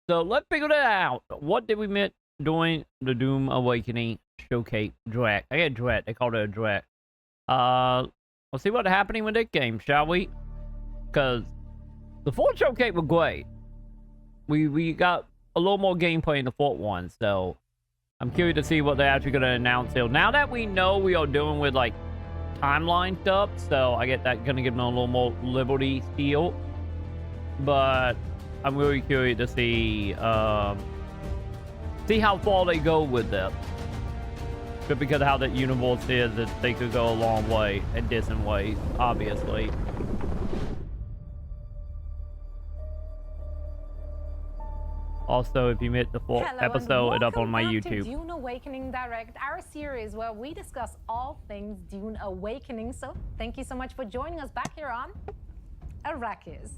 So let's figure that out. What did we miss during the Doom Awakening showcase? Direct. I get direct. They called it a direct. Let's see what's happening with this game, shall we? Because the fourth showcase was great. We got a little more gameplay in the fourth one, so I'm curious to see what they're actually going to announce here. Now that we know we are doing with like timeline stuff, so I get that going to give them a little more liberty still. But I'm really curious to see how far they go with that. But because of how that universe is, that they could go a long way in different ways, obviously. Also, if you missed the full episode, it's up on my YouTube. To Dune Awakening Direct, our series where we discuss all things Dune Awakening. So thank you so much for joining us back here on Arrakis.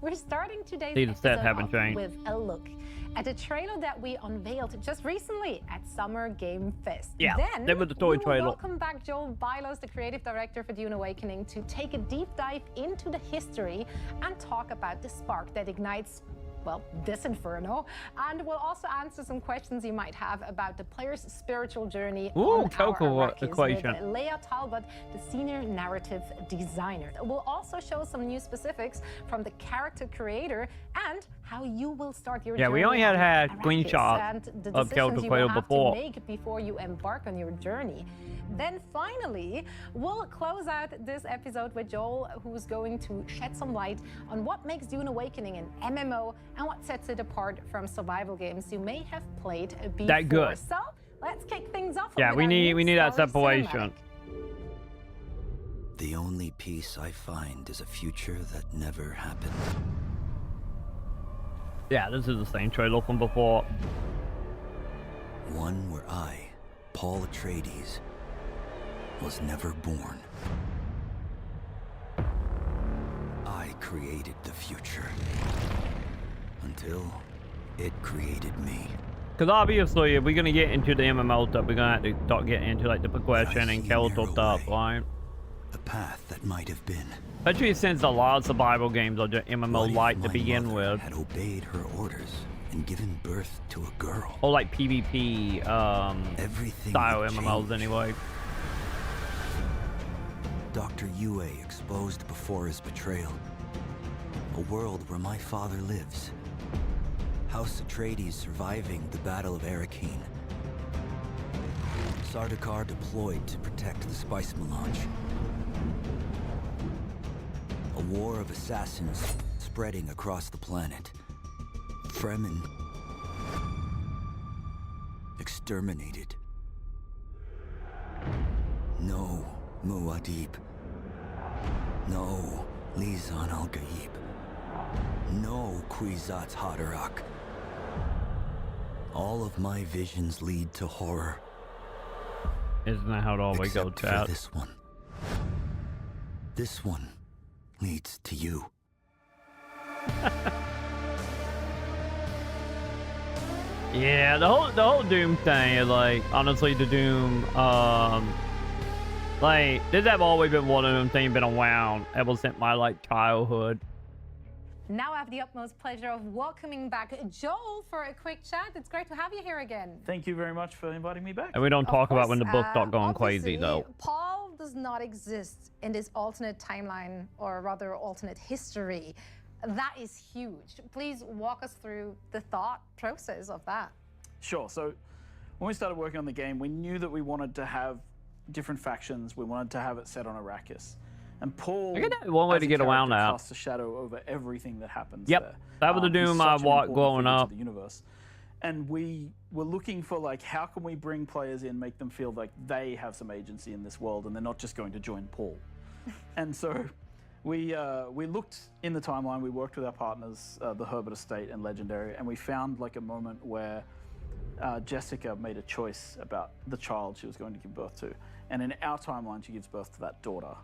We're starting today's episode off with a look at a trailer that we unveiled just recently at Summer Game Fest. Yeah, then that was the toy trailer. Welcome back Joel Bylos, the creative director for Dune Awakening, to take a deep dive into the history and talk about the spark that ignites, well, this inferno, and we'll also answer some questions you might have about the player's spiritual journey on our Arrakis equation. with Leah Talbot, the senior narrative designer. We'll also show some new specifics from the character creator and how you will start your journey. Yeah, we only had screenshots and the of decisions you character will have before. to make before you embark on your journey. Then finally, we'll close out this episode with Joel, who's going to shed some light on what makes Dune Awakening an MMO and what sets it apart from survival games you may have played before. That good. So let's kick things off. Yeah, we need that separation. Cinematic. The only peace I find is a future that never happened. Yeah, this is the same trailer from before. One where I, Paul Atreides, was never born. I created the future until it created me. Because obviously, if we're going to get into the MMO stuff, we're going to have to start getting into like the progression and character stuff, right? A path that might have been. Especially since a lot of survival games are just MMO-like to begin with. Had obeyed her orders and given birth to a girl. Or like PvP style MMOs anyway. Dr. Yue exposed before his betrayal. A world where my father lives. House Atreides surviving the Battle of Arrakis. Sardaukar deployed to protect the spice melange. A war of assassins spreading across the planet. Fremen exterminated. No Muad'Dib. No Lisan al-Gaib. No Kwisatz Haderach. All of my visions lead to horror. Isn't that how it always goes out? This one. This one leads to you. Yeah, the whole Doom thing is like, honestly, the Doom, like, this have always been one of them things been around ever since my like childhood. Now I have the utmost pleasure of welcoming back Joel for a quick chat. It's great to have you here again. Thank you very much for inviting me back. And we don't talk about when the book start going crazy, though. Paul does not exist in this alternate timeline, or rather alternate history. That is huge. Please walk us through the thought process of that. Sure. So when we started working on the game, we knew that we wanted to have different factions. We wanted to have it set on Arrakis. And Paul, I get one way to get around that. Casts a shadow over everything that happens Yep. there. That was the Doom I watched growing up. The universe. And we were looking for, like, how can we bring players in, make them feel like they have some agency in this world and they're not just going to join Paul. And so we looked in the timeline, we worked with our partners, the Herbert Estate and Legendary, and we found like a moment where Jessica made a choice about the child she was going to give birth to. And in our timeline, she gives birth to that daughter.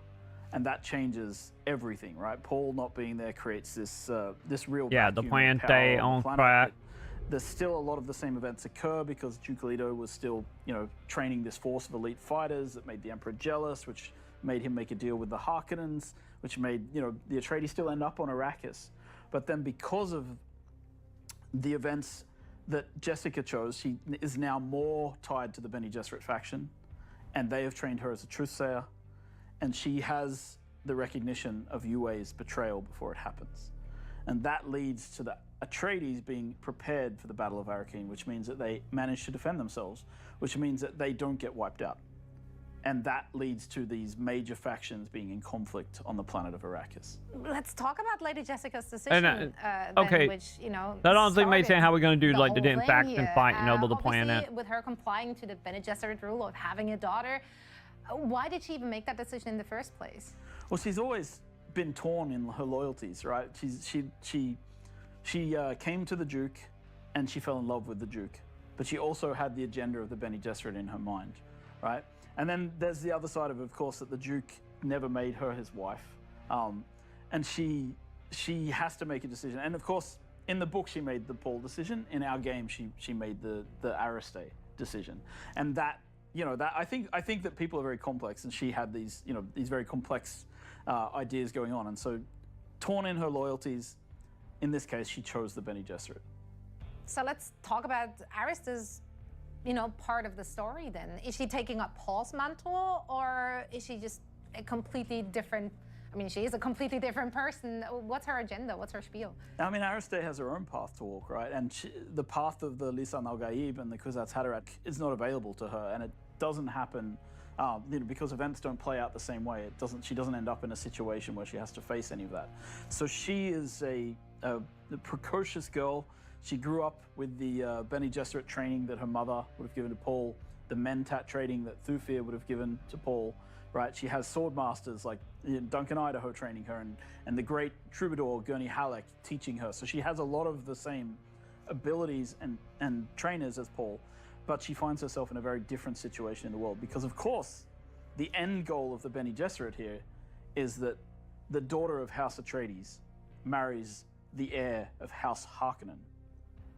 And that changes everything, right? Paul not being there creates this this real the plan stay on track. There's still a lot of the same events occur because Duke Leto was still, training this force of elite fighters that made the Emperor jealous, which made him make a deal with the Harkonnens, which made, the Atreides still end up on Arrakis. But then because of the events that Jessica chose, she is now more tied to the Bene Gesserit faction, and they have trained her as a truthsayer, and she has the recognition of Yue's betrayal before it happens. And that leads to the Atreides being prepared for the Battle of Arrakis, which means that they manage to defend themselves, which means that they don't get wiped out. And that leads to these major factions being in conflict on the planet of Arrakis. Let's talk about Lady Jessica's decision, okay. which, you know, that honestly makes sense. How we're going to do like the different whole faction thing fighting over the obviously, planet. with her complying to the Bene Gesserit rule of having a daughter, why did she even make that decision in the first place? Well, she's always been torn in her loyalties, right? She came to the Duke, and she fell in love with the Duke, but she also had the agenda of the Bene Gesserit in her mind, right? And then there's the other side of course, that the Duke never made her his wife, and she has to make a decision. And of course, in the book, she made the Paul decision. In our game, she made the Aristay decision, and that, you know, that I think that people are very complex, and she had these, you know, these very complex ideas going on, and so torn in her loyalties. In this case, she chose the Bene Gesserit. So let's talk about Arista's, you know, part of the story then. Is she taking up Paul's mantle, or is she just a completely different, I mean, she is a completely different person. What's her agenda? What's her spiel? I mean, Aristay has her own path to walk, right? And the path of the Lisan al-Gaib and the Kuzatz Haderach is not available to her, and it doesn't happen, you know, because events don't play out the same way. She doesn't end up in a situation where she has to face any of that. So she is a precocious girl. She grew up with the Bene Gesserit training that her mother would have given to Paul, the Mentat training that Thufir would have given to Paul, right? She has sword masters like Duncan Idaho training her, and the great troubadour Gurney Halleck teaching her. So she has a lot of the same abilities and trainers as Paul, but she finds herself in a very different situation in the world because, of course, the end goal of the Bene Gesserit here is that the daughter of House Atreides marries the heir of House Harkonnen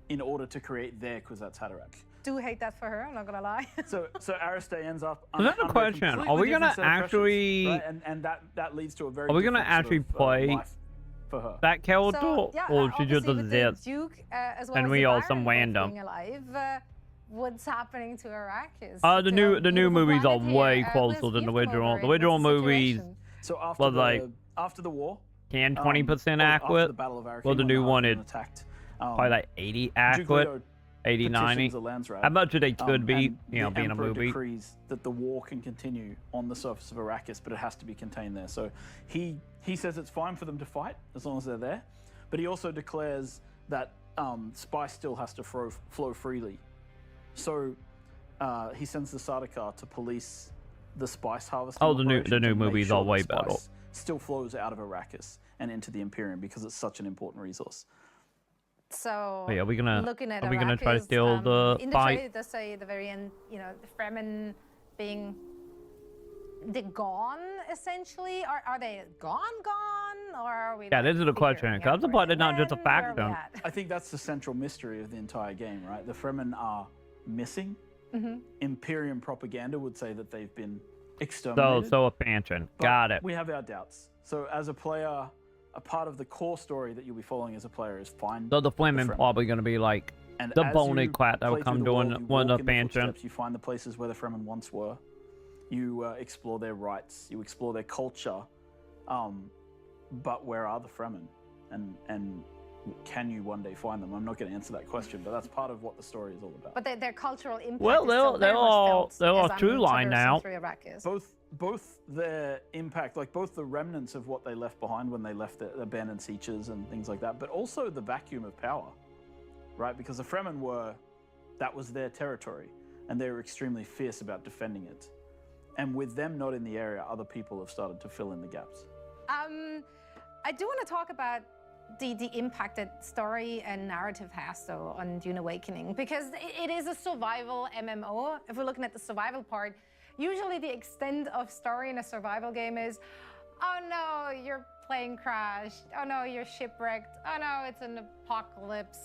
in order to create their Kuzatz Haderach. Do hate that for her, I'm not gonna lie. So Aristay ends up. Is that a question? Are we gonna actually? Right? And that leads to a very. Are we gonna actually play life for her? that character, So, yeah, or she just obviously does with the this? Duke, as well And as we the all Baron some both random. being alive, what's happening to Arrakis? The new Beautiful movies are planet way here. closer Let's than the give them original. over The it. original What's the movies situation? So was like after the war, 10-20% after accurate. the Battle of Arrakis, Well, the when new one Harkonnen is attacked, probably like 80 Duke accurate, Leto 80, 90. petitions the Landsraad, How much they could be, and you know, the being a Emperor movie. decrees that the war can continue on the surface of Arrakis, but it has to be contained there. So he says it's fine for them to fight as long as they're there, but he also declares that spice still has to flow freely. So he sends the Sardaukar to police the spice harvesting. Oh, the new operations and make movies sure are way that better. spice still flows out of Arrakis and into the Imperium because it's such an important resource. So, Yeah, are we gonna looking at try to Arrakis, steal the in the fight? trailer, it does say at the very end, you know, the Fremen being gone, essentially. Are they gone, or are we? Yeah, this is the question, figuring 'cause out the where part they is not just a went? Where are we faction. at? I think that's the central mystery of the entire game, right? The Fremen are missing. Imperium propaganda would say that they've been exterminated. So a pension. but Got it. We have our doubts. So as a player, a part of the core story that you'll be following as a player is find So the Fleming Fremen. probably gonna be like And the as bony you quack that will play come through the doing world, you one walk of the in pension. footsteps, you find the places where the Fremen once were. You explore their rights. You explore their culture. But where are the Fremen? And can you one day find them? I'm not going to answer that question, but that's part of what the story is all about. But their cultural impact Well, is still very much felt they're all as I'm true line now. traversing through Arrakis. Both their impact, like both the remnants of what they left behind when they left the abandoned Seachers and things like that, but also the vacuum of power, right? Because the Fremen that was their territory, and they were extremely fierce about defending it. And with them not in the area, other people have started to fill in the gaps. I do want to talk about the impact that story and narrative has, though, on Dune Awakening, because it is a survival MMO. If we're looking at the survival part, usually the extent of story in a survival game is, oh no, your plane crashed. Oh no, you're shipwrecked. Oh no, it's an apocalypse.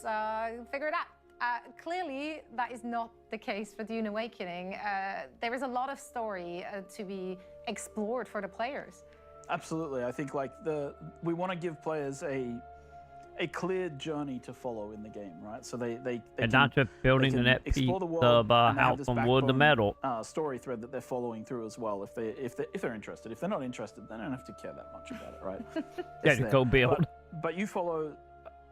Figure it out. Clearly, that is not the case for Dune Awakening. There is a lot of story to be explored for the players. Absolutely. I think like we want to give players a clear journey to follow in the game, right? So they and not just building the net piece of house from wood to metal. Story thread that they're following through as well. If they're interested, if they're not interested, they don't have to care that much about it, right? Yeah, to go build. But you follow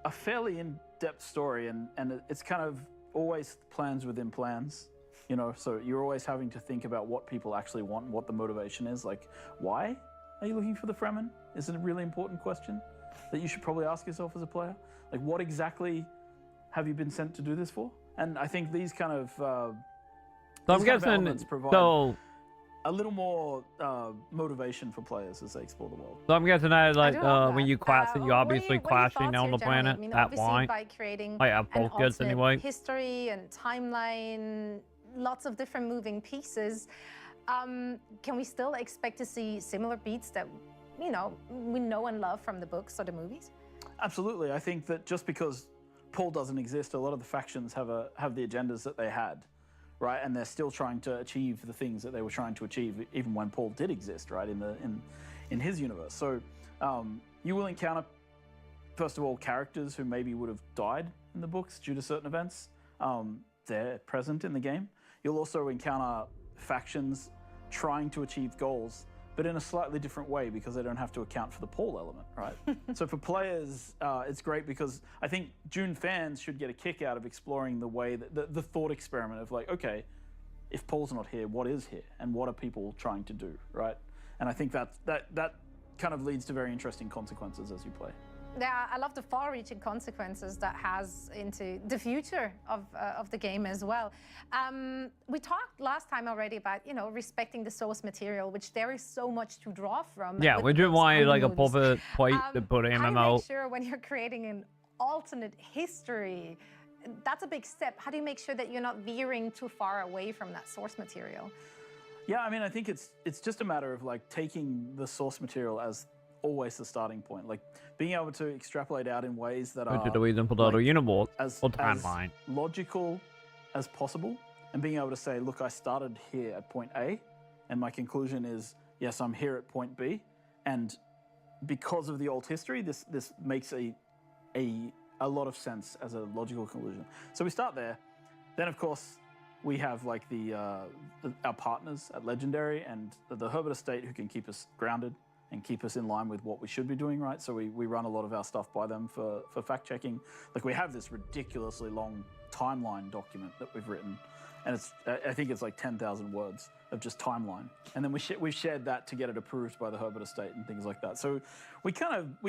a fairly in-depth story, and it's kind of always plans within plans. You know, so you're always having to think about what people actually want and what the motivation is. Like, why are you looking for the Fremen? Is it a really important question that you should probably ask yourself as a player? Like, what exactly have you been sent to do this for? And I think these kind of so I'm guessing provide a little more motivation for players as they explore the world. So I'm guessing that when you clash, you obviously clashing on the planet. I mean, that why? by creating both goods anyway. History and timeline, lots of different moving pieces. Can we still expect to see similar beats that, you know, we know and love from the books or the movies? Absolutely. I think that just because Paul doesn't exist, a lot of the factions have the agendas that they had, right? And they're still trying to achieve the things that they were trying to achieve, even when Paul did exist, right? In his universe. So you will encounter, first of all, characters who maybe would have died in the books due to certain events. They're present in the game. You'll also encounter factions trying to achieve goals, but in a slightly different way because they don't have to account for the Paul element, right? So for players, it's great because I think Dune fans should get a kick out of exploring the way that the thought experiment of like, okay, if Paul's not here, what is here, and what are people trying to do, right? And I think that kind of leads to very interesting consequences as you play. Yeah, I love the far-reaching consequences that has into the future of the game as well. We talked last time already about, you know, respecting the source material, which there is so much to draw from. Yeah, we do want like a proper plate to put in MMO. How do you make sure when you're creating an alternate history, that's a big step. How do you make sure that you're not veering too far away from that source material? Yeah, I mean, I think it's just a matter of like taking the source material as always the starting point, like being able to extrapolate out in ways that are as logical as possible, and being able to say, look, I started here at point A, and my conclusion is, yes, I'm here at point B, and because of the old history, this makes a lot of sense as a logical conclusion. So we start there. Then, of course, we have like our partners at Legendary and the Herbert Estate who can keep us grounded and keep us in line with what we should be doing, right? So we run a lot of our stuff by them for fact-checking. Like, we have this ridiculously long timeline document that we've written, and I think it's like 10,000 words of just timeline. And then we've shared that to get it approved by the Herbert Estate and things like that. So we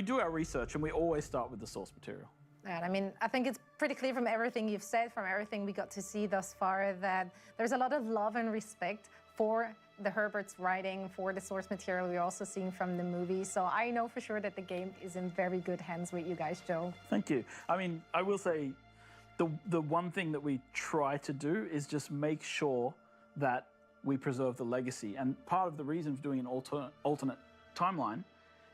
do our research, and we always start with the source material. And I mean, I think it's pretty clear from everything you've said, from everything we got to see thus far, that there's a lot of love and respect for the Herbert's writing, for the source material we're also seeing from the movie. So I know for sure that the game is in very good hands with you guys, Joe. Thank you. I mean, I will say the one thing that we try to do is just make sure that we preserve the legacy. And part of the reason for doing an alternate timeline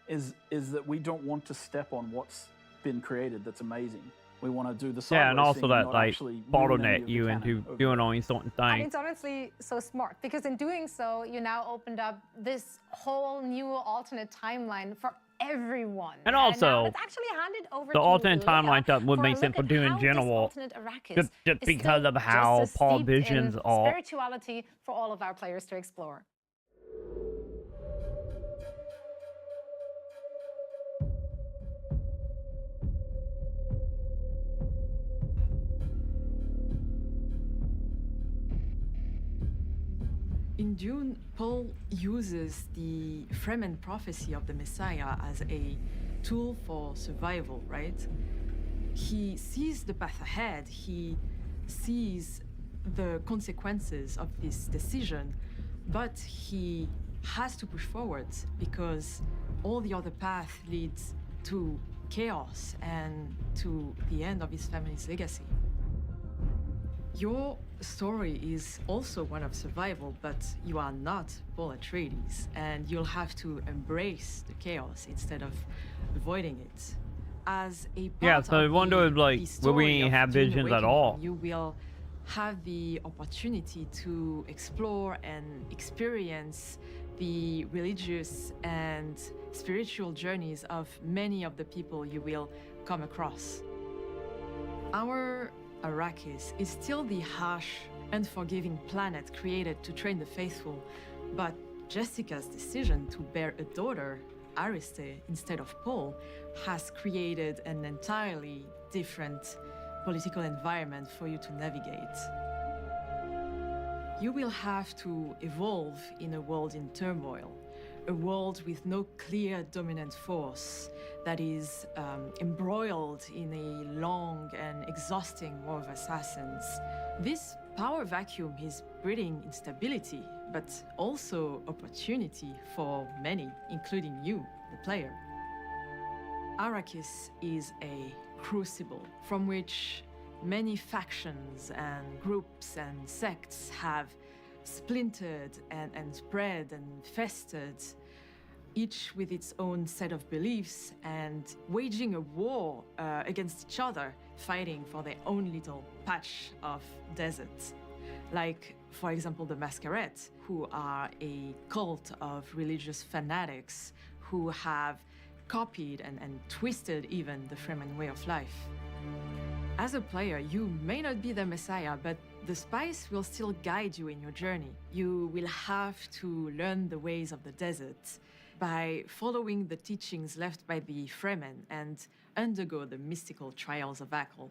is that we don't want to step on what's been created that's amazing. We want to do the sideways and also thing, that like bottleneck you into doing all these certain things. And it's honestly so smart, because in doing so, you now opened up this whole new alternate timeline for everyone. And also, it's actually handed over the to alternate Leia timeline stuff would for make a sense for look at doing how general, this alternate Arrakis just is because still of how just as Paul steeped Visions in are. spirituality for all of our players to explore. In Dune, Paul uses the Fremen prophecy of the Messiah as a tool for survival, right? He sees the path ahead, he sees the consequences of this decision, but he has to push forward because all the other path leads to chaos and to the end of his family's legacy. Your story is also one of survival, but you are not Paul Atreides, and you'll have to embrace the chaos instead of avoiding it. As a part so I wonder, like, will we have visions at all? You will have the opportunity to explore and experience the religious and spiritual journeys of many of the people you will come across. Our Arrakis is still the harsh, unforgiving planet created to train the faithful, but Jessica's decision to bear a daughter, Ariste, instead of Paul, has created an entirely different political environment for you to navigate. You will have to evolve in a world in turmoil, a world with no clear dominant force that is embroiled in a long and exhausting war of assassins. This power vacuum is breeding instability, but also opportunity for many, including you, the player. Arrakis is a crucible from which many factions and groups and sects have splintered and spread and festered, each with its own set of beliefs and waging a war against each other, fighting for their own little patch of desert. Like, for example, the Masquerade, who are a cult of religious fanatics who have copied and twisted even the Fremen way of life. As a player, you may not be the Messiah, but the spice will still guide you in your journey. You will have to learn the ways of the desert by following the teachings left by the Fremen and undergo the mystical trials of Akhl.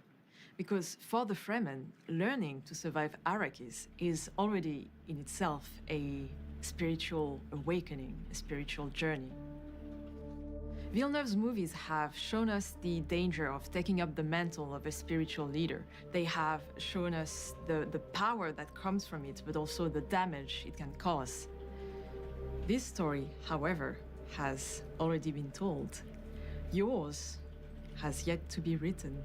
Because for the Fremen, learning to survive Arrakis is already in itself a spiritual awakening, a spiritual journey. Villeneuve's movies have shown us the danger of taking up the mantle of a spiritual leader. They have shown us the power that comes from it, but also the damage it can cause. This story, however, has already been told. Yours has yet to be written.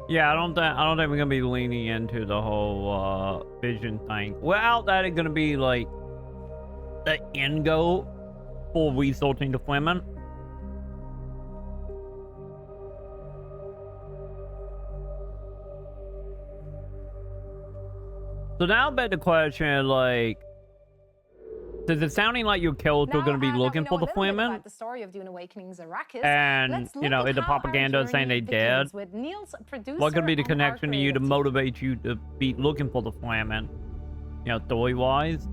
Yeah, I don't think we're gonna be leaning into the whole vision thing. Without that, it's gonna be like the end goal for resorting to Fremen. So now I bet the question, like, does it sounding like your character going to be looking for the Fremen? The story of Dune Awakening's Arrakis. And, you know, in the propaganda saying they dead, what could be the connection to you to motivate you to be looking for the Fremen? You know, story-wise?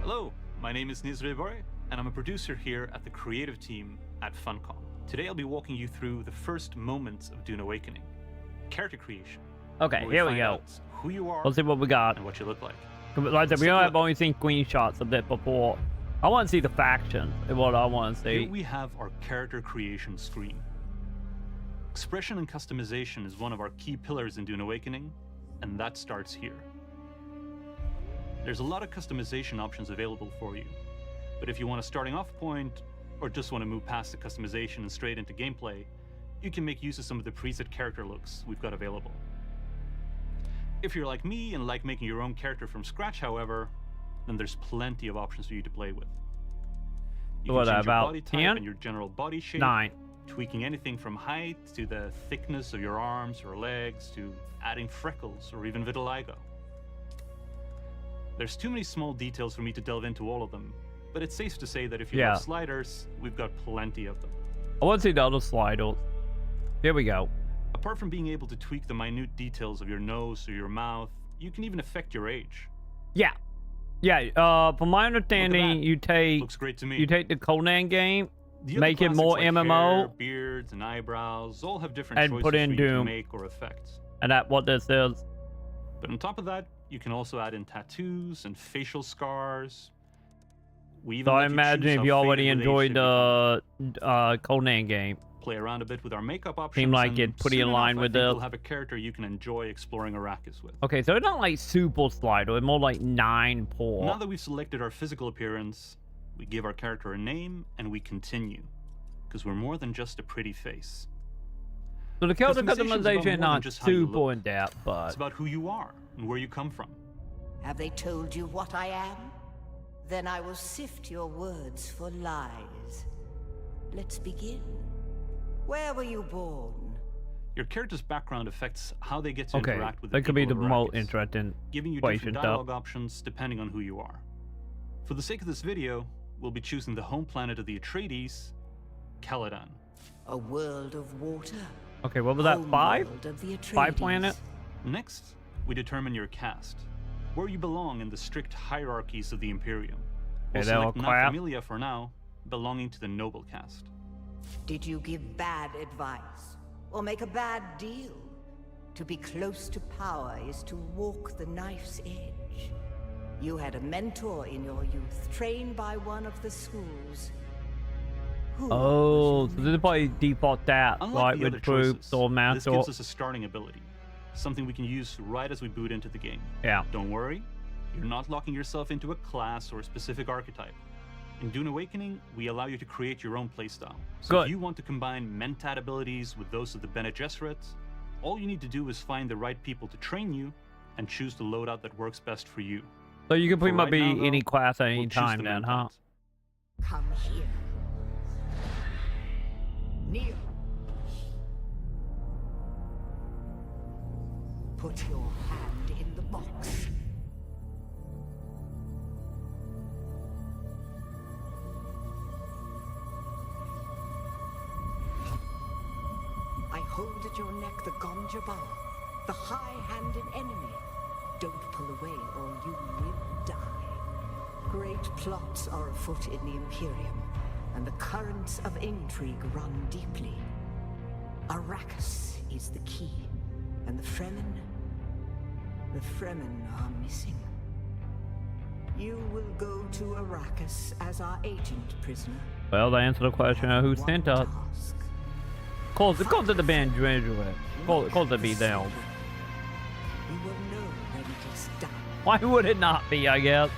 Hello, my name is Nizre Bore, and I'm a producer here at the creative team at Maconn. Today I'll be walking you through the first moments of Dune Awakening. Character creation. Okay, here we go. Who you are. Let's see what we got. And what you look like. Like I said, we have only seen screenshots of that before. I want to see the factions. Is what I want to see. Here we have our character creation screen. Expression and customization is one of our key pillars in Dune Awakening, and that starts here. There's a lot of customization options available for you, but if you want a starting off point, or just want to move past the customization and straight into gameplay, you can make use of some of the preset character looks we've got available. If you're like me and like making your own character from scratch, however, then there's plenty of options for you to play with. You can change your body type and your general body shape, 9. tweaking anything from height to the thickness of your arms or legs to adding freckles or even vitiligo. There's too many small details for me to delve into all of them, but it's safe to say that if you love sliders, we've got plenty of them. I want to see the other sliders. Here we go. Apart from being able to tweak the minute details of your nose or your mouth, you can even affect your age. Yeah. From my understanding, you take looks great to me. You take the Conan game, the make it more like MMO, hair, beards, and eyebrows all have different and choices put in for you Doom. to make or affect. And that's what this is. But on top of that, you can also add in tattoos and facial scars. So I imagine if you already enjoyed the Conan game, play around a bit with our makeup options. Seemed like it pretty in line with You'll have a character you can enjoy exploring Arrakis with. Okay, so it's not like super slider, it's more like 9 poor. Now that we've selected our physical appearance, we give our character a name and we continue, because we're more than just a pretty face. So the character customization is not super in depth, but it's about who you are and where you come from. Have they told you what I am? Then I will sift your words for lies. Let's begin. Where were you born? Your character's background affects how they get to Okay, interact with the that could be the people of most Arrakis, interesting giving you question different stuff. dialogue options depending on who you are. For the sake of this video, we'll be choosing the home planet of the Atreides, Caladan. A world of water. Okay, what was that? Home 5? world of the 5 Atreides. planet? Next, we determine your caste, where you belong in the strict hierarchies of the Imperium. We'll Okay, that'll select crap. La Familia for now, belonging to the noble caste. Did you give bad advice? Or make a bad deal? To be close to power is to walk the knife's edge. You had a mentor in your youth, trained by one of the schools. Who Oh, was so your this is probably default that, Unlike like the with other troops choices, or this mantle. gives us a starting ability, something we can use right as we boot into the game. Yeah. Don't worry, you're not locking yourself into a class or a specific archetype. In Dune Awakening, we allow you to create your own playstyle. So Good. if you want to combine Mentat abilities with those of the Bene Gesserit, all you need to do is find the right people to train you and choose the loadout that works best for you. So you can pretty For much right be now, any though, class at any we'll choose time the then, huh? Mentat. Come here. Kneel. Put your hand in the box. I hold at your neck the Gonjabar, the high-handed enemy. Don't pull away or you will die. Great plots are afoot in the Imperium, and the currents of intrigue run deeply. Arrakis is the key, and the Fremen are missing. You will go to Arrakis as our agent, prisoner. Well, they answered the question of who One sent us. task. Calls it the band graduate. Calls it be them. You will know when it is done. Why would it not be, I guess?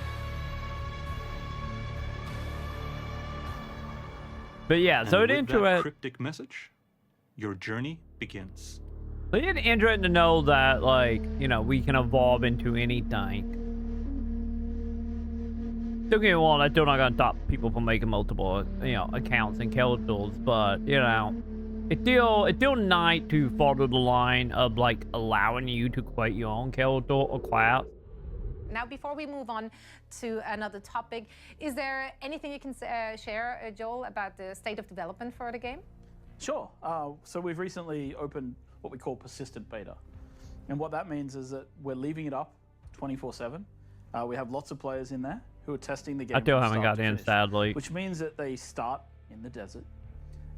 But yeah, so And it with that interesting. cryptic message, your journey begins. It's interesting to know that, like, you know, we can evolve into anything. Don't get me wrong, I'm still not gonna stop people from making multiple, you know, accounts and characters, but you know, it's still nice to follow the line of like allowing you to create your own character or class. Now, before we move on to another topic, is there anything you can share, Joel, about the state of development for the game? Sure. So we've recently opened what we call persistent beta. And what that means is that we're leaving it up 24/7. We have lots of players in there who are testing the game. I still from haven't start got to in, finish, sadly. Which means that they start in the desert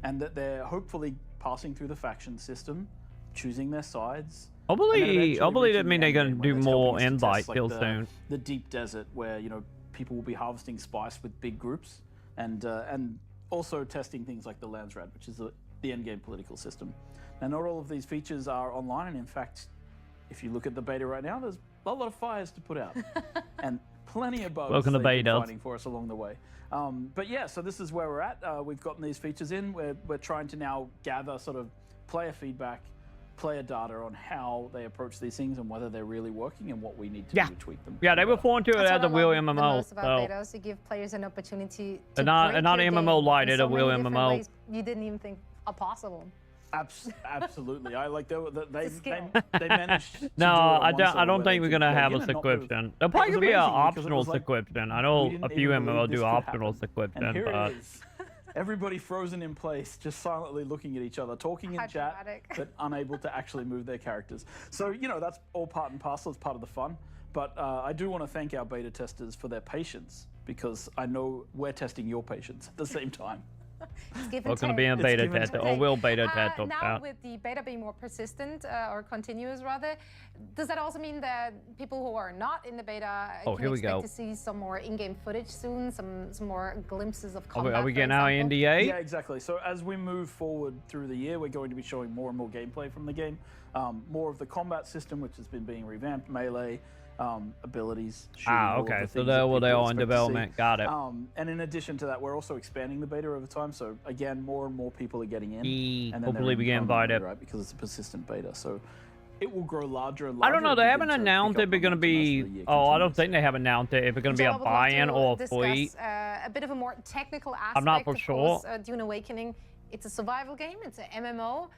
and that they're hopefully passing through the faction system, choosing their sides. I believe that reaching mean the they're end gonna game do where more it's helping us to invite test, like, still soon. the deep desert where, you know, people will be harvesting spice with big groups and also testing things like the Landsrat, which is the end game political system. Now, not all of these features are online, and in fact, if you look at the beta right now, there's a lot of fires to put out and plenty of bugs Welcome to they've been beta. finding for us along the way. But yeah, so this is where we're at. We've gotten these features in. We're trying to now gather sort of player feedback, player data on how they approach these things and whether they're really working and what we need to do to tweak them. Yeah, they were forward to it That's as what a I real love the MMO. most about So betas. You give players an opportunity to And not break an your MMO game light, in it's a so real many different MMO. ways you didn't even think are possible. Absolutely. I like they It's a skill. managed to no, do it on I one don't. I server don't where they think we're could gonna log have in a and not move. subscription. There'll It probably was be an amazing because it optional was like, subscription. I we know didn't a few even believe MMO this do could optional happen. subscription, And here but it is. Everybody frozen in place, just silently looking at each other, talking in How chat, dramatic. but unable to actually move their characters. So, you know, that's all part and parcel. It's part of the fun. But I do want to thank our beta testers for their patience, because I know we're testing your patience at the same time. It's give and we're gonna take. be in It's beta give and test, take. or will beta test. Now, with the beta being more persistent or continuous, rather, does that also mean that people who are not in the beta Oh, can here we expect go. to see some more in-game footage soon, some more glimpses of Are combat? we for getting our example? NDA? Yeah, exactly. So as we move forward through the year, we're going to be showing more and more gameplay from the game. More of the combat system, which has been being revamped, melee, abilities, shooting, all of Okay. the So things they're that well, they're people all in expect to see. development. Got it. And in addition to that, we're also expanding the beta over time. So again, more and more people are getting in. And then Hopefully they're we get in permanently, invited. right? Because it's a persistent beta. So it will grow larger and I larger. don't know. and They begin haven't to pick announced up if it's gonna momentum as be. the year Oh, I don't continues. think they have announced it. If it's gonna be Joel, a I would love buy-in to or a discuss, free. a bit of a more technical aspect. I'm not for of sure. course, Dune Awakening, it's a survival game. It's an MMO.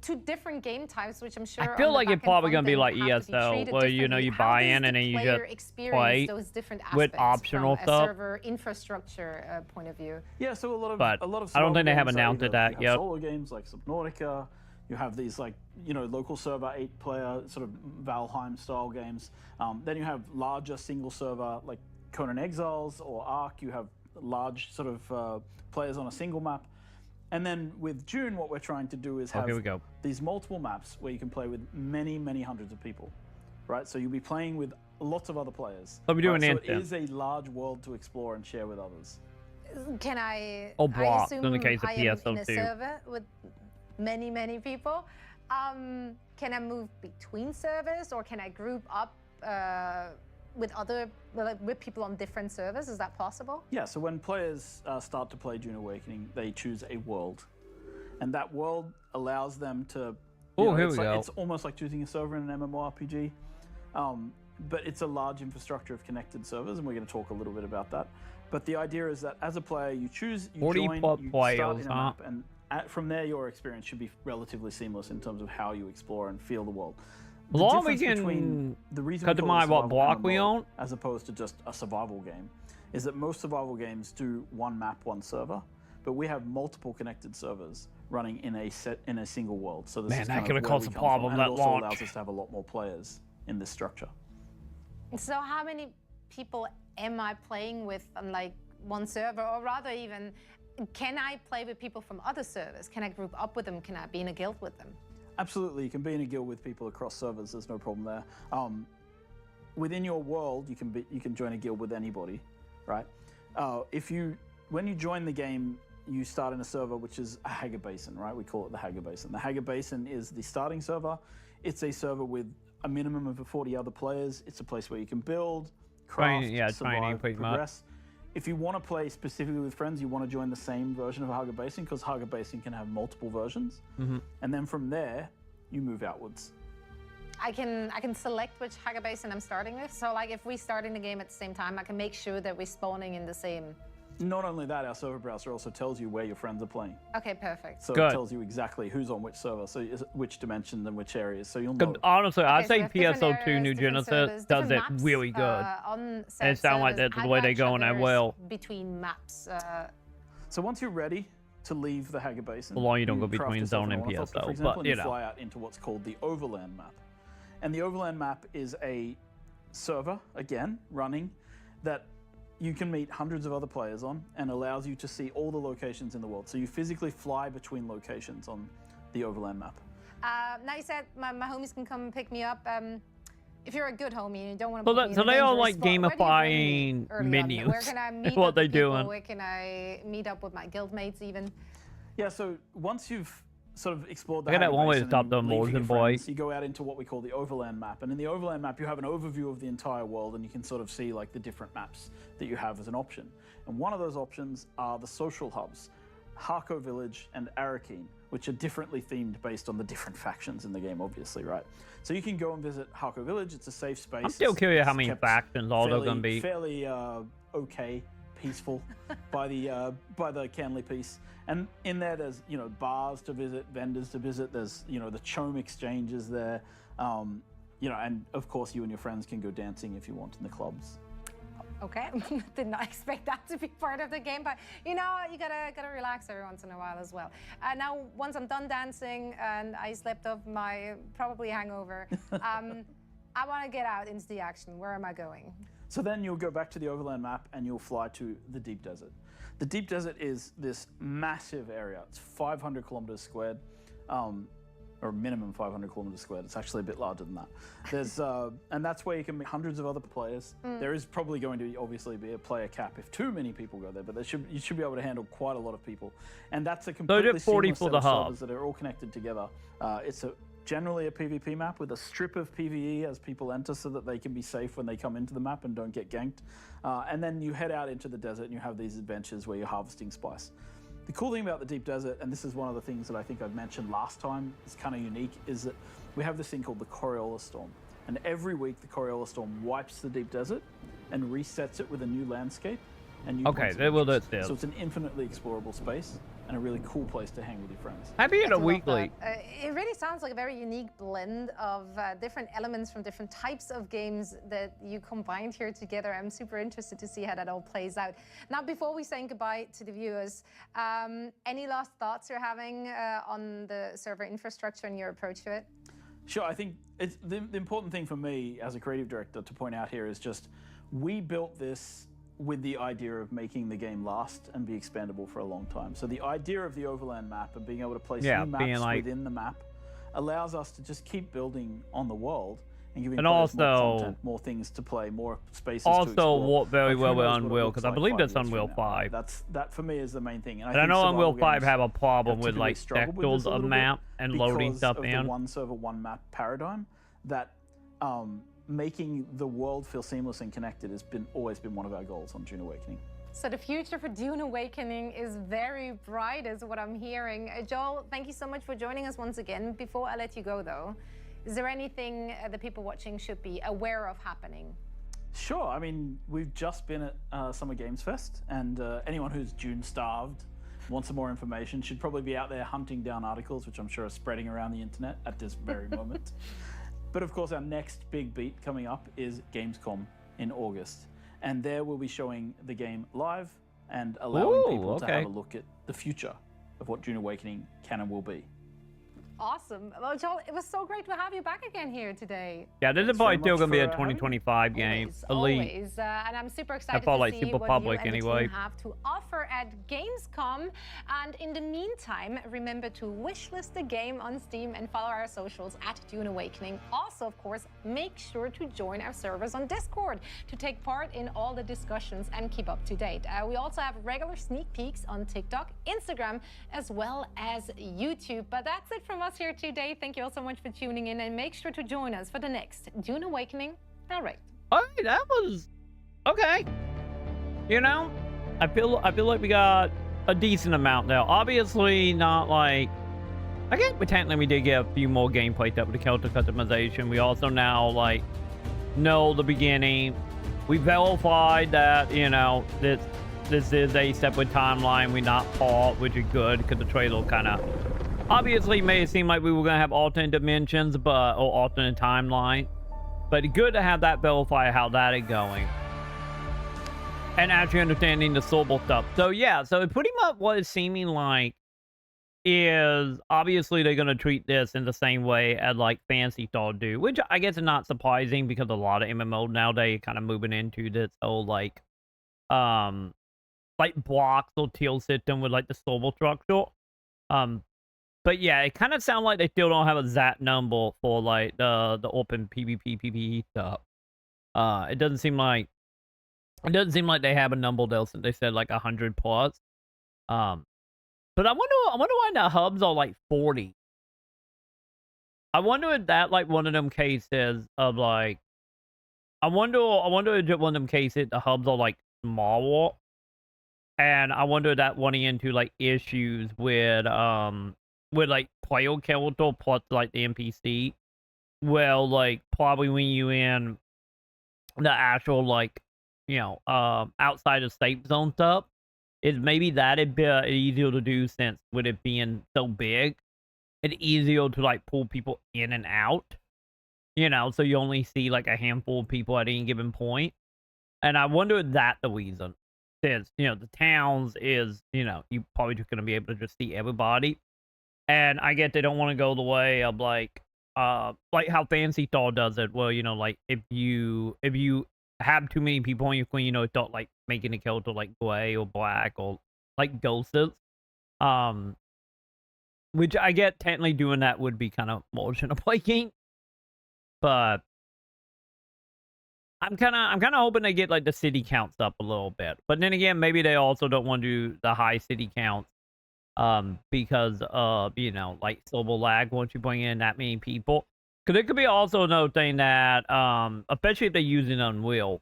two different game types, which I'm sure I feel on the like it's back-end probably gonna be front like end have to be ESO, treated where you know differently. you How buy does in and the then you player just experience play those different with aspects optional from stuff. a server infrastructure point of view? Yeah, so a lot But of I don't think they have survival games are announced either, that you have yet. solo games like Subnautica. You have these like, you know, local server 8-player sort of Valheim style games. Then you have larger single server like Conan Exiles or Ark. You have large sort of players on a single map. And then with Dune, what we're trying to do is have here we go. these multiple maps where you can play with many, many hundreds of people, right? So you'll be playing with lots of other players. So we do an So it instant. is a large world to explore and share with others. Can I? Or I blocked assume in the case of I am in a PSO2. server with many people. Can I move between servers, or can I group up with other with people on different servers? Is that possible? Yeah, so when players start to play Dune Awakening, they choose a world. And that world allows them to... Oh, here we go. go. It's almost like choosing a server in an MMORPG. But it's a large infrastructure of connected servers, and we're going to talk a little bit about that. But the idea is that as a player, you choose, you 40 join, you players, start in a huh? map, and from there, your experience should be relatively seamless in terms of how you explore and feel the world. As long as we difference between can the reason we call it customize what survival block we MMO own. as opposed to just a survival game is that most survival games do one map, one server, but we have multiple connected servers running in a single world. So this Man, is that kind could of have where caused we a come from, problem and it at also launch. allows us to have a lot more players in this structure. So how many people am I playing with on like one server, or rather even, can I play with people from other servers? Can I group up with them? Can I be in a guild with them? Absolutely, you can be in a guild with people across servers. There's no problem there. Within your world, you can join a guild with anybody, right? When you join the game, you start in a server which is a Hager Basin, right? We call it the Hager Basin. The Hager Basin is the starting server. It's a server with a minimum of 40 other players. It's a place where you can build, craft, survive, progress. If you want to play specifically with friends, you want to join the same version of Hager Basin, because Hager Basin can have multiple versions. And then from there, you move outwards. I can select which Hager Basin I'm starting with. So like if we start in the game at the same time, I can make sure that we're spawning in the same. Not only that, our server browser also tells you where your friends are playing. Okay, perfect. So it tells you exactly who's on which server, so which dimensions and which areas, so you'll know. Honestly, I Okay, so we think have different PSO2 areas, New different Genesis servers, does it different maps, really good. On said And it sounds like servers. that's How the do way I they go in that traverse well. between maps. So once you're ready to leave the Hager Basin, Well, you don't go craft between yourself zone an and ornithopter, PSO, for example, but, and you you know. fly out into what's called the Overland map. And the Overland map is a server, again, running, that you can meet hundreds of other players on, and allows you to see all the locations in the world. So you physically fly between locations on the Overland map. Now you said my homies can come and pick me up. If you're a good homie and you don't want to So, put me so in a they all dangerous like spot, where do you bring me gamifying early on? menus. Where can I meet what up they with people? doing. Where can I meet up with my guild mates even? Yeah, so once you've sort of explored the Look at that Hager one way to Basin stop and the leave with your immersion, boy. friends, you go out into what we call the Overland map. And in the Overland map, you have an overview of the entire world, and you can sort of see like the different maps that you have as an option. And one of those options are the social hubs, Harco Village and Arrakis, which are differently themed based on the different factions in the game, obviously, right? So you can go and visit Harco Village. It's a safe space. I'm still curious how It's many kept factions all they're gonna be. fairly okay, peaceful by the Canley Peace. And in there, there's bars to visit, vendors to visit. There's the Chome exchanges there, and of course you and your friends can go dancing if you want in the clubs. Okay, did not expect that to be part of the game, but you gotta relax every once in a while as well. Now, once I'm done dancing and I slept off my probably hangover, I want to get out into the action. Where am I going? So then you'll go back to the Overland map and you'll fly to the Deep Desert. The Deep Desert is this massive area. It's 500 kilometers squared, or minimum 500 kilometers squared. It's actually a bit larger than that. There's and that's where you can meet hundreds of other players. There is probably going to obviously be a player cap if too many people go there, but you should be able to handle quite a lot of people. And that's a completely 40 seamless for set the of hub. servers that are all connected together. It's generally a PvP map with a strip of PvE as people enter, so that they can be safe when they come into the map and don't get ganked. And then you head out into the desert and you have these adventures where you're harvesting spice. The cool thing about the Deep Desert, and this is one of the things that I think I've mentioned last time, is kind of unique, is that we have this thing called the Coriolis Storm. And every week the Coriolis Storm wipes the Deep Desert and resets it with a new landscape and new Okay, points of they will do interest. it So still. it's an infinitely explorable space and a really cool place to hang with your friends. Happy in I a do love weekly. that. It really sounds like a very unique blend of different elements from different types of games that you combined here together. I'm super interested to see how that all plays out. Now, before we say goodbye to the viewers, any last thoughts you're having on the server infrastructure and your approach to it? Sure, I think it's the important thing for me as a creative director to point out here is just we built this with the idea of making the game last and be expandable for a long time. So the idea of the overland map and being able to place new maps within the map allows us to just keep building on the world and giving players more content, more things to play, more spaces to explore. Also work very well with Who knows what it Unreal, looks because I like believe 5 that's years from Unreal now. 5. That for me is the main thing. And I know Unreal 5 have a problem with like textures of map and loading stuff in. Because of the one server, one map paradigm, that making the world feel seamless and connected has always been one of our goals on Dune Awakening. So the future for Dune Awakening is very bright, is what I'm hearing. Joel, thank you so much for joining us once again. Before I let you go, though, is there anything the people watching should be aware of happening? Sure. I mean, we've just been at Summer Games Fest, and anyone who's Dune starved, wants some more information, should probably be out there hunting down articles, which I'm sure are spreading around the internet at this very moment. But of course, our next big beat coming up is Gamescom in August. And there we'll be showing the game live and allowing people to have a look at the future of what Dune Awakening can and will be. Awesome. Well, Joel, it was so great to have you back again here today. Yeah, this is probably still going to be a 2025 game. Always. And I'm super excited to like see super what public you and anyway. the team have to offer at Gamescom. And in the meantime, remember to wishlist the game on Steam and follow our socials at Dune Awakening. Also, of course, make sure to join our servers on Discord to take part in all the discussions and keep up to date. We also have regular sneak peeks on TikTok, Instagram, as well as YouTube. But that's it from us here today. Thank you all so much for tuning in, and make sure to join us for the next Dune Awakening Direct. All right, that was okay. You know, I feel like we got a decent amount now. Obviously, not like technically we did get a few more gameplay stuff with the character customization. We also now like know the beginning. We verified that this is a separate timeline. We not part, which is good because the trailer kind of obviously made it seem like we were going to have alternate dimensions, or alternate timeline. But good to have that verify how that is going. And actually understanding the Sobel stuff. So yeah, so pretty much what it's seeming like is obviously they're going to treat this in the same way as like Fantasy Star do. Which I guess is not surprising because a lot of MMO nowadays are kind of moving into this whole like blocks or tier system with like the Sobel structure. But yeah, it kind of sounds like they still don't have a exact number for like the open PvP PvE stuff. It doesn't seem like they have a number though, since they said like 100 plus. But I wonder why the hubs are like 40. I wonder if that like one of them cases of like I wonder if one of them cases the hubs are like smaller. And I wonder if that running into like issues with like player character plus like the NPC. Well, like probably when you in the actual like outside of safe zone stuff, is maybe that a bit easier to do since with it being so big, it's easier to like pull people in and out. So you only see like a handful of people at any given point. And I wonder if that's the reason. Since, the towns is, you probably just going to be able to just see everybody. And I get they don't want to go the way of like how Fantasy Star does it. Well, like if you have too many people on your screen, start like making the character like gray or black or like ghosts. Which I get technically doing that would be kind of motion breaking. But I'm kind of hoping they get like the city counts up a little bit. But then again, maybe they also don't want to do the high city counts because of, like silver lag once you bring in that many people. Because it could be also another thing that, especially if they're using Unreal,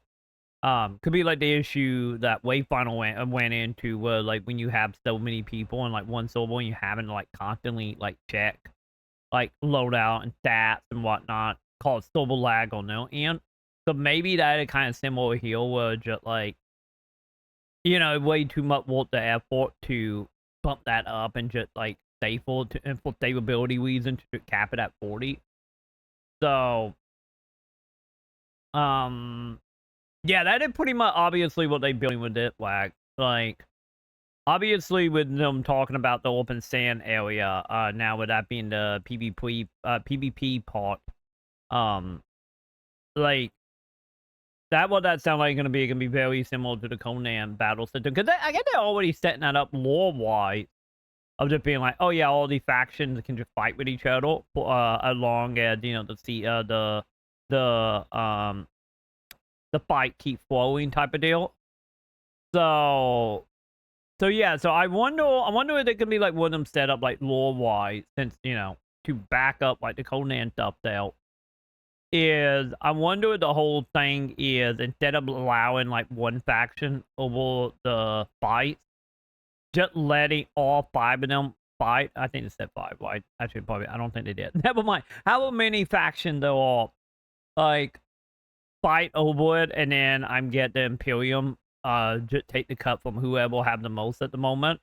could be like the issue that Wayfinder went into where like when you have so many people in like one server and you having to like constantly like check like loadout and stats and whatnot, called silver lag on their end. So maybe that is kind of similar here where just like you know, way too much work the effort to bump that up and just like staple to and for stability reasons to cap it at 40. So, yeah, that is pretty much obviously what they're building with it. Like, obviously with them talking about the open sand area, now with that being the PvP part, like that sounds like gonna be very similar to the Conan battle system because I guess they're already setting that up lore wise of just being like, oh yeah, all these factions can just fight with each other along as you know the fight keep flowing type of deal. So yeah, so I wonder if it could be like one of them set up like lore wise, since you know to back up like the Conan stuff out. Is I wonder if the whole thing is instead of allowing like one faction over the fight, just letting all 5 of them fight. I think it said 5, right? Actually, probably I don't think they did. Never mind. However many factions there are, like fight over it, and then I'm get the Imperium. Just take the cut from whoever will have the most at the moment,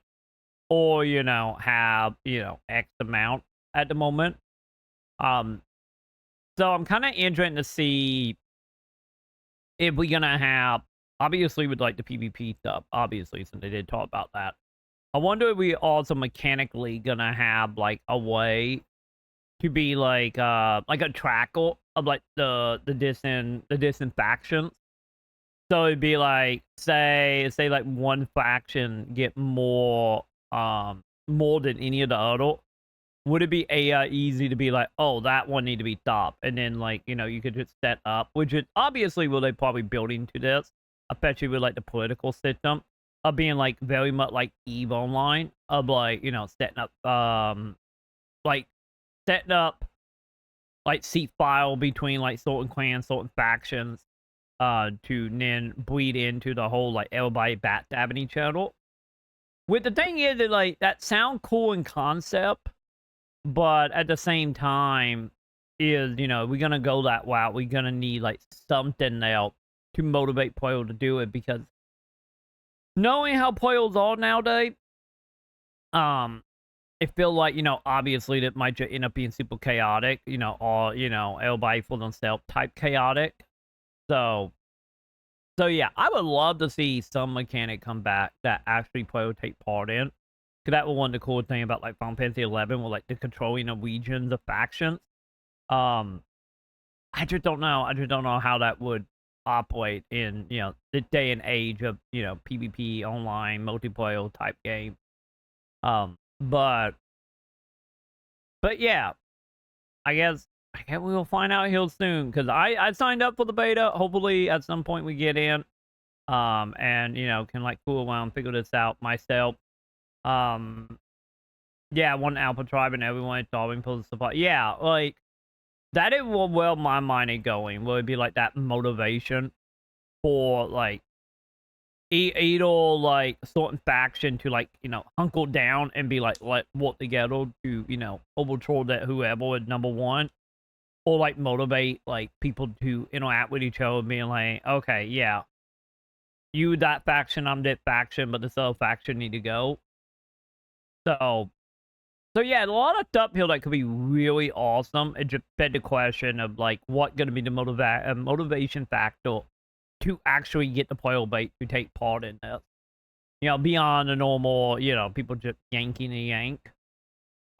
or you know have you know X amount at the moment. So I'm kind of interested to see if we're gonna have, obviously with like the PvP stuff, obviously since they did talk about that. I wonder if we also mechanically gonna have like a way to be like a tracker of like the distant factions. So it'd be like say like one faction get more than any of the other. Would it be easy to be like, oh, that one need to be stopped, and then like you know you could just set up, which is obviously will they probably build into this, especially with like the political system of being like very much like Eve Online of like you know setting up like setting up like seat file between like certain clans, certain factions, to then bleed into the whole like everybody backstabbing each other. With the thing is that like that sound cool in concept. But at the same time, is you know we're gonna go that route. We're gonna need like something else to motivate players to do it because knowing how players are nowadays, it feel like you know obviously that might just end up being super chaotic. You know, or you know everybody for themselves type chaotic. So yeah, I would love to see some mechanic come back that actually players take part in. That was one of the cool thing about like Final Fantasy 11 with like the controlling of regions of factions. I just don't know. I just don't know how that would operate in you know the day and age of you know PvP online multiplayer type game. But yeah, I guess we will find out here soon because I signed up for the beta. Hopefully at some point we get in, and you know can like fool around, figure this out myself. Yeah, one alpha tribe and everyone is solving for the supply. Yeah, like that is where my mind is going. Will it be like that motivation for like either like certain faction to like you know hunker down and be like work together to you know overthrow that whoever is number one, or like motivate like people to interact with each other, being like, okay, yeah, you that faction, I'm that faction, but this other faction need to go. So yeah, a lot of stuff here that could be really awesome. It just beg the question of like what gonna be the motivation factor to actually get the player base to take part in this. You know, beyond the normal, you know, people just yanking a yank.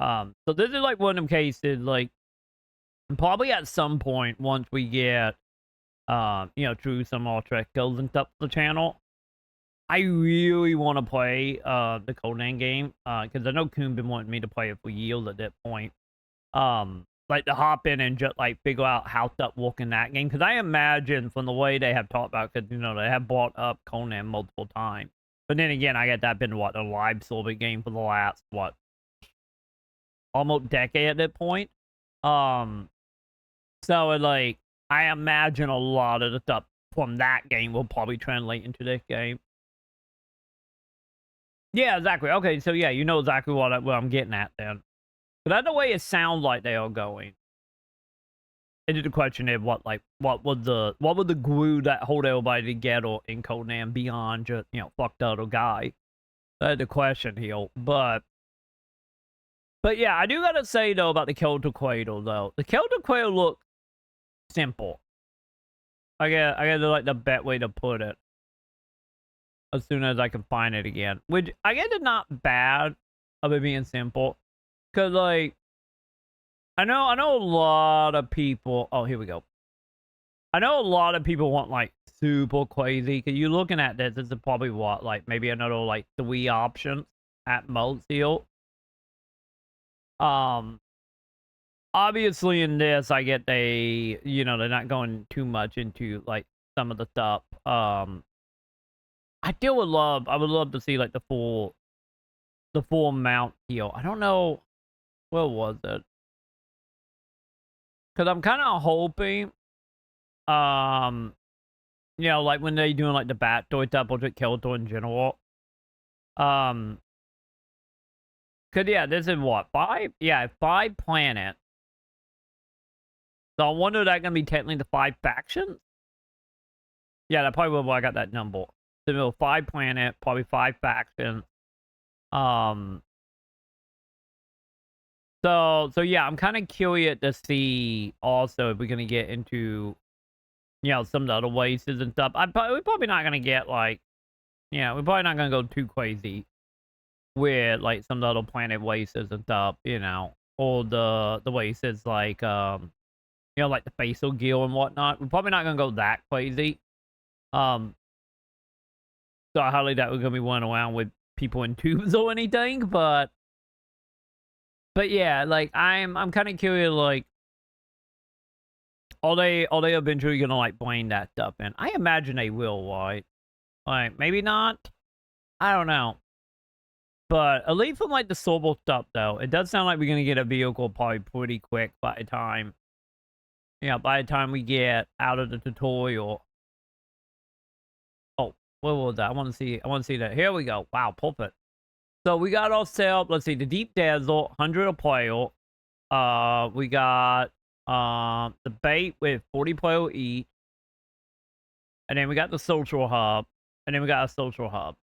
So this is like one of them cases, like probably at some point once we get you know, through some more track kills and stuff for the channel. I really want to play the Conan game because I know Coon been wanting me to play it for years at that point. Like to hop in and just like figure out how stuff work in that game because I imagine from the way they have talked about, because you know they have brought up Conan multiple times. But then again, I get that been a live server game for the last almost decade at that point. So like I imagine a lot of the stuff from that game will probably translate into this game. Yeah, exactly. Okay, so yeah, you know exactly what I'm getting at then. But that's the way it sounds like they are going. And the question is, what would the glue that hold everybody together in Conan beyond just, you know, fucked other guy? That's the question here. But yeah, I do gotta say though about the Kelter Cradle though. The Kelter Cradle looks simple. I get like the best way to put it. As soon as I can find it again, which I guess is not bad of it being simple, cause like I know a lot of people. Oh, here we go. I know a lot of people want like super crazy. Cause you're looking at this. This is probably what, like maybe another like 3 options at most here. Obviously in this, I get they're not going too much into like some of the stuff. I would love to see like the full mount here. I don't know, where was it? Cause I'm kind of hoping, like when they're doing like the Battoy stuff or just Kelter in general. Cause yeah, this is what, 5? Yeah, 5 planets. So I wonder if that's gonna be technically the 5 factions. Yeah, that probably why I got that number. So 5 planet, probably 5 factions. So yeah, I'm kind of curious to see also if we're gonna get into, some of the other races and stuff. We're probably not gonna get like, we're probably not gonna go too crazy with like some of the other planet races and stuff, or the races like like the facial gear and whatnot. We're probably not gonna go that crazy. So I highly doubt we're gonna be running around with people in tubes or anything, but yeah, like I'm kind of curious, like, are they eventually gonna like blame that stuff in? I imagine they will, right? Like maybe not. I don't know. But at least from like the Sobel stuff though, it does sound like we're gonna get a vehicle probably pretty quick by the time we get out of the tutorial. Oh, what was that? I want to see that. Here we go. Wow, perfect. So we got ourselves, let's see, the Deep Desert, 100 a player. We got the bait with 40 player each. And then we got the social hub. And then we got a social hub.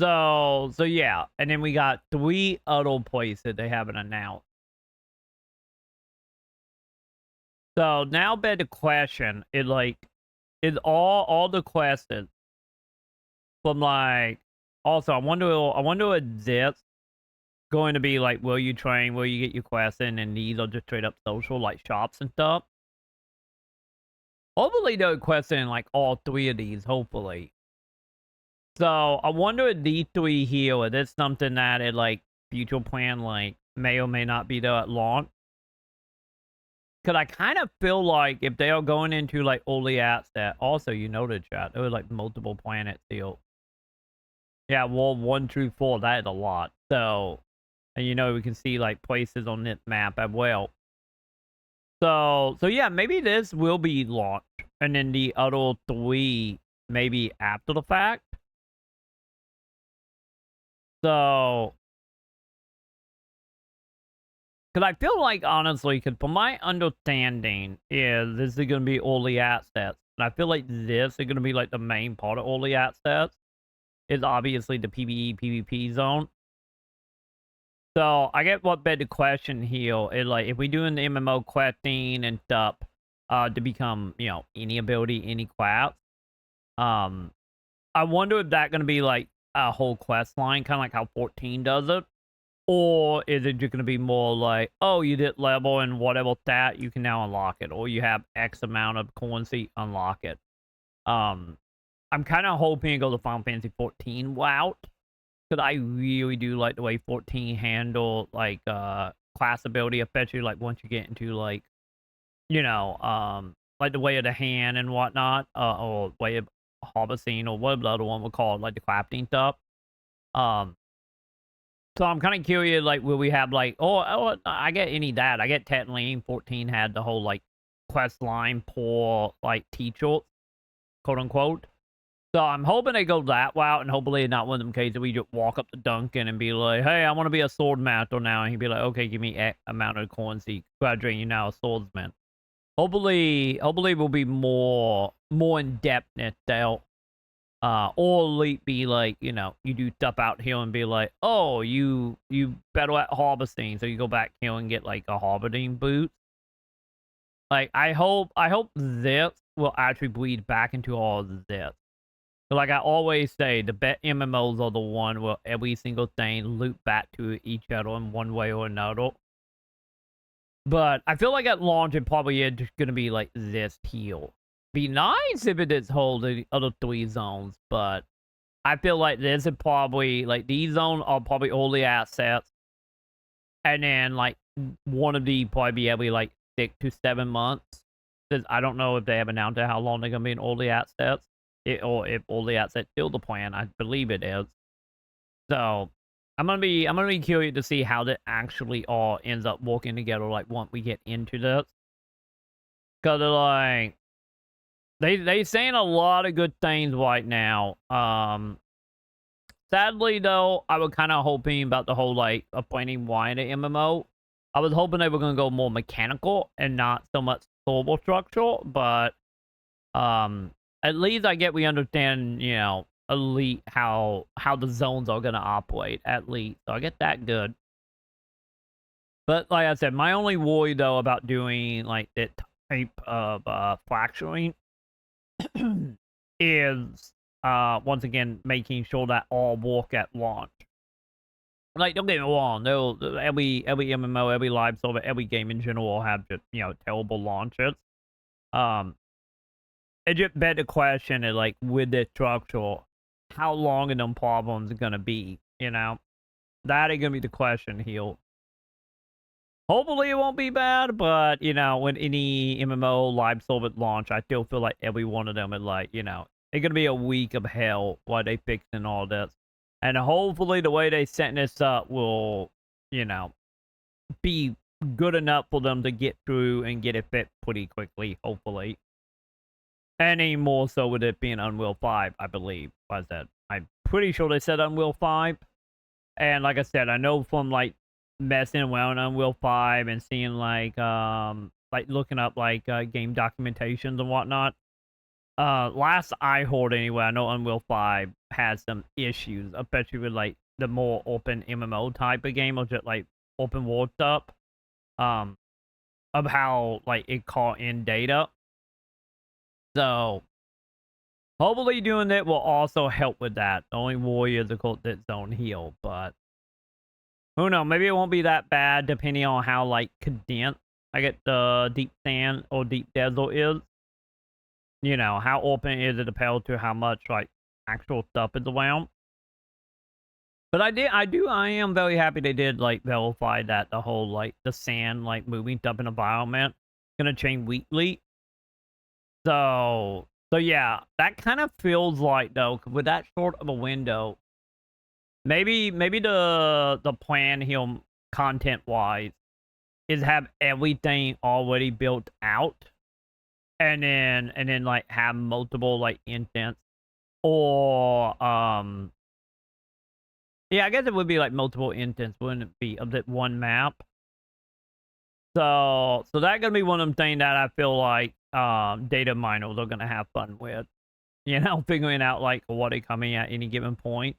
So yeah. And then we got 3 other places they haven't announced. So now the question is like, is all the quests from like, also I wonder if this going to be like, will you train, will you get your quests in, and these are just straight up social like shops and stuff. Hopefully they'll quest in like all 3 of these, hopefully. So I wonder if these 3 here, is this something that it like future plan like may or may not be there at launch. Cause I kind of feel like if they are going into like early access, also the chat, there were like multiple planets here. Yeah, World 1 through 4, that is a lot. So, and we can see like places on this map as well. So yeah, maybe this will be launched, and then the other 3 maybe after the fact. So, because I feel like, honestly, because from my understanding is this is going to be early access. And I feel like this is going to be like the main part of early access. Is obviously the PvE, PvP zone. So I get what begged the question here is like, if we doing the MMO questing and stuff to become, any ability, any class. I wonder if that's going to be like a whole quest line, kind of like how 14 does it. Or is it just going to be more like, oh, you did level and whatever stat, you can now unlock it. Or you have X amount of currency, unlock it. I'm kind of hoping it goes to Final Fantasy 14 route. Because I really do like the way 14 handle, like, class ability, especially, like, once you get into, like, like the way of the hand and whatnot. Or way of harvesting, or whatever the other one would call it, like the crafting stuff. So I'm kind of curious, like, will we have, like, I get any that. I get technically 14 had the whole, like, quest line for, like, teacher, quote unquote. So I'm hoping they go that route, and hopefully not one of them cases we just walk up to Duncan and be like, "Hey, I want to be a sword master now," and he'd be like, "Okay, give me X amount of coins, so graduate you now a swordsman." Hopefully we'll be more in depthness there. Or elite be like, you know, you do stuff out here and be like, oh, you better at harvesting, so you go back here and get like a harvesting boot. Like I hope this will actually bleed back into all of this. But like I always say, the best MMOs are the one where every single thing loop back to each other in one way or another. But I feel like at launch it probably is just gonna be like this heal. Be nice if it is hold the other 3 zones, but I feel like this is probably like these zones are probably all the assets, and then like one of these probably be every like 6 to 7 months. Because I don't know if they have announced how long they're gonna be in all the assets, or if all the assets still the plan. I believe it is. So I'm gonna be curious to see how that actually all ends up working together. Like once we get into this, because like. They saying a lot of good things right now. Sadly though, I was kind of hoping about the whole like appointing wine at MMO. I was hoping they were gonna go more mechanical and not so much global structural. But at least we understand, you know, elite how the zones are gonna operate at least. So I get that good. But like I said, my only worry though about doing like that type of fracturing is once again making sure that all work at launch. Like, don't get me wrong, every MMO, every live server, every game in general will have just, you know, terrible launches. It just begs the question is like with this structure, how long are them problems gonna be? You know, that is gonna be the question here. Hopefully it won't be bad, but, you know, when any MMO live server launch, I still feel like every one of them is like, you know, it's going to be a week of hell while they fixing all this. And hopefully the way they setting this up will, you know, be good enough for them to get through and get it fixed pretty quickly, hopefully. Any more so with it being Unreal 5, I believe. I said, I'm pretty sure they said Unreal 5. And like I said, I know from like messing around on Unreal 5 and seeing like looking up like game documentations and whatnot. Last I heard anyway, I know Unreal 5 has some issues, especially with like the more open MMO type of game or just like open world stuff. Of how like it caught in data. So hopefully doing that will also help with that. The only worry is the court that zone heal, but who knows? Maybe it won't be that bad depending on how like condensed I get the deep sand or deep desert is. You know, how open is it compared to how much like actual stuff is around. But I am very happy they did like verify that the whole like the sand like moving stuff in environment gonna change weekly. So yeah, that kind of feels like though with that short of a window. Maybe the plan here content wise is have everything already built out and then like have multiple like instance or yeah, I guess it would be like multiple instance, wouldn't it be, of that one map? So that's gonna be one of them things that I feel like data miners are gonna have fun with. You know, figuring out like what are coming at any given point.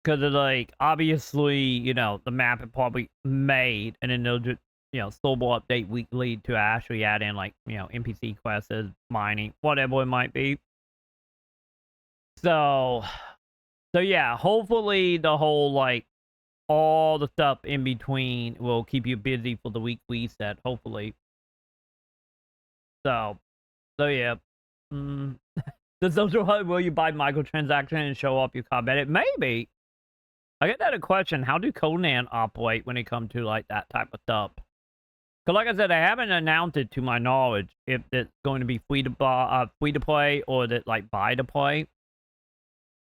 Because like obviously, you know, the map is probably made and then they'll just, you know, snowball update weekly to actually add in like, you know, NPC quests, mining, whatever it might be. So yeah, hopefully the whole like all the stuff in between will keep you busy for the week reset, hopefully. So yeah. The social hub, will you buy microtransaction and show up your combat? Maybe. I get that a question. How do Conan operate when it comes to like that type of stuff? Because like I said, I haven't announced it to my knowledge if it's going to be free to play or that like buy to play.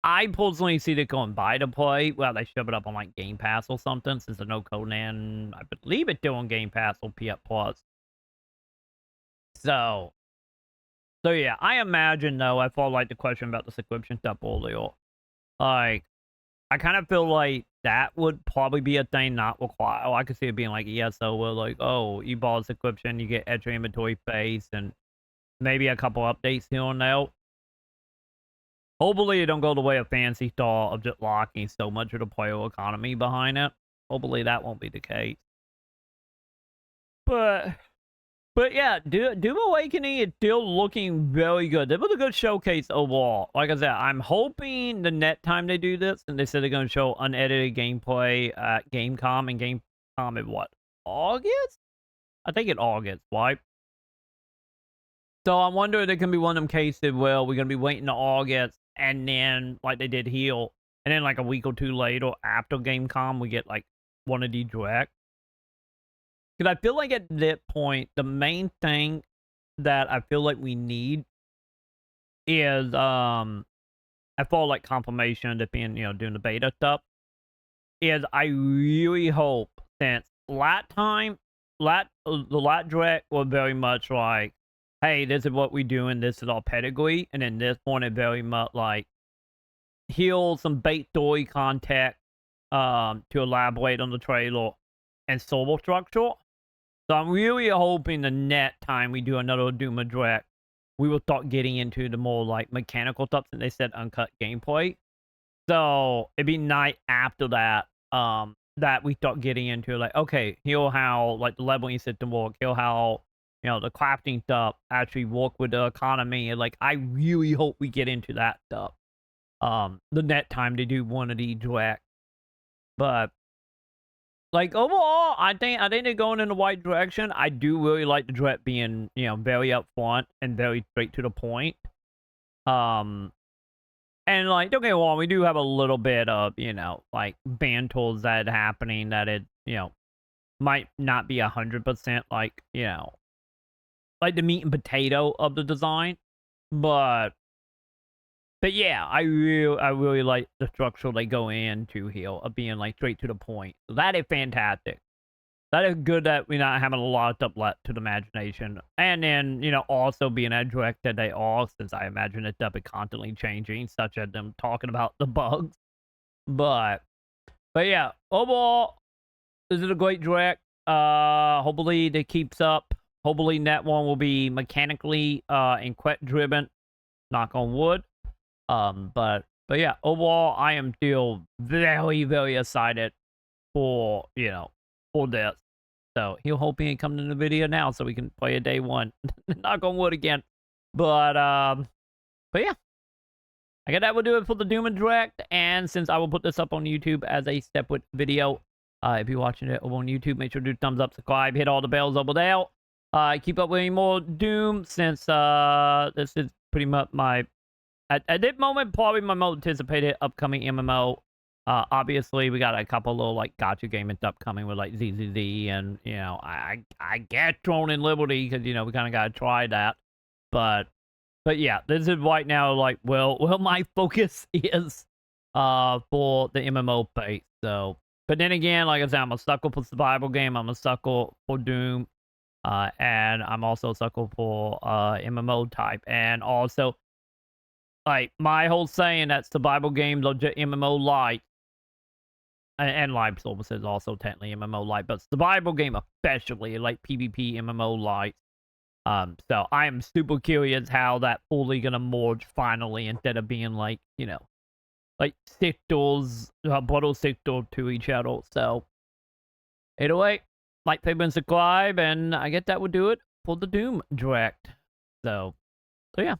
I personally see it going buy to play. Well, they shove it up on like Game Pass or something since I know Conan, I believe it's still on Game Pass or PS Plus. So So yeah, I imagine though, I felt like the question about the subscription stuff earlier. Like, I kind of feel like that would probably be a thing not required. Oh, I could see it being like ESO where like, oh, you bought a subscription, you get extra inventory space and maybe a couple updates here and there. Hopefully it don't go the way of Fancy Star of just locking so much of the player economy behind it. Hopefully that won't be the case. But yeah, Doom Awakening is still looking very good. It was a good showcase overall. Like I said, I'm hoping the net time they do this, and they said they're going to show unedited gameplay at Gamescom, and Gamescom in what? August? I think in August, right? So I'm wondering if it can be one of them cases where we're going to be waiting to August, and then, like they did here, and then like a week or two later after Gamescom, we get like one of these direct. Because I feel like at that point, the main thing that I feel like we need is, I feel like confirmation that being, doing the beta stuff, is I really hope, since the lat direct was very much like, hey, this is what we doing, this is our pedigree, and then this one is very much like, here's some bait story context, to elaborate on the trailer, and server structure. So I'm really hoping the net time we do another Doom direct, we will start getting into the more like mechanical stuff, and they said uncut gameplay. So it'd be nice after that, that we start getting into like, okay, here how like the leveling system work, here how the crafting stuff actually work with the economy, and like I really hope we get into that stuff. The net time to do one of these directs, but. Like, overall, I think they're going in the right direction. I do really like the direct being, very upfront and very straight to the point. And, like, don't get me wrong, we do have a little bit of, like, bantles that happening that it, might not be 100%, like, like the meat and potato of the design. But yeah, I really like the structure they go into here of being like straight to the point. So that is fantastic. That is good that we're not having a lot of stuff left to the imagination. And then, also being as direct that they are, since I imagine that stuff is constantly changing, such as them talking about the bugs. But yeah, overall, this is a great direct. Hopefully it keeps up. Hopefully that one will be mechanically and quest driven. Knock on wood. But yeah, overall, I am still very, very excited for, for this. So, he'll hope he ain't coming in the video now so we can play a day one. Knock on wood again. But yeah. I guess that will do it for the Doom and Direct. And since I will put this up on YouTube as a separate video, if you're watching it over on YouTube, make sure to do thumbs up, subscribe, hit all the bells over there. Keep up with any more Doom, since this is pretty much my... At this moment, probably my most anticipated upcoming MMO. Obviously, we got a couple little like gotcha gaming stuff coming with like ZZZ, and I get Throne and Liberty because we kind of gotta try that. But yeah, this is right now like well my focus is for the MMO phase. So, but then again, like I said, I'm a sucker for survival game. I'm a sucker for Doom, and I'm also a sucker for MMO type, and also. Like, my whole saying that survival games are just MMO light, and live services also technically MMO light, but survival game especially, like PvP MMO light. So I am super curious how that fully gonna merge finally, instead of being like, like sectors, bottle sector to each other. So, anyway, like, favorite, and subscribe, and I guess that would do it for the Doom Direct. So yeah.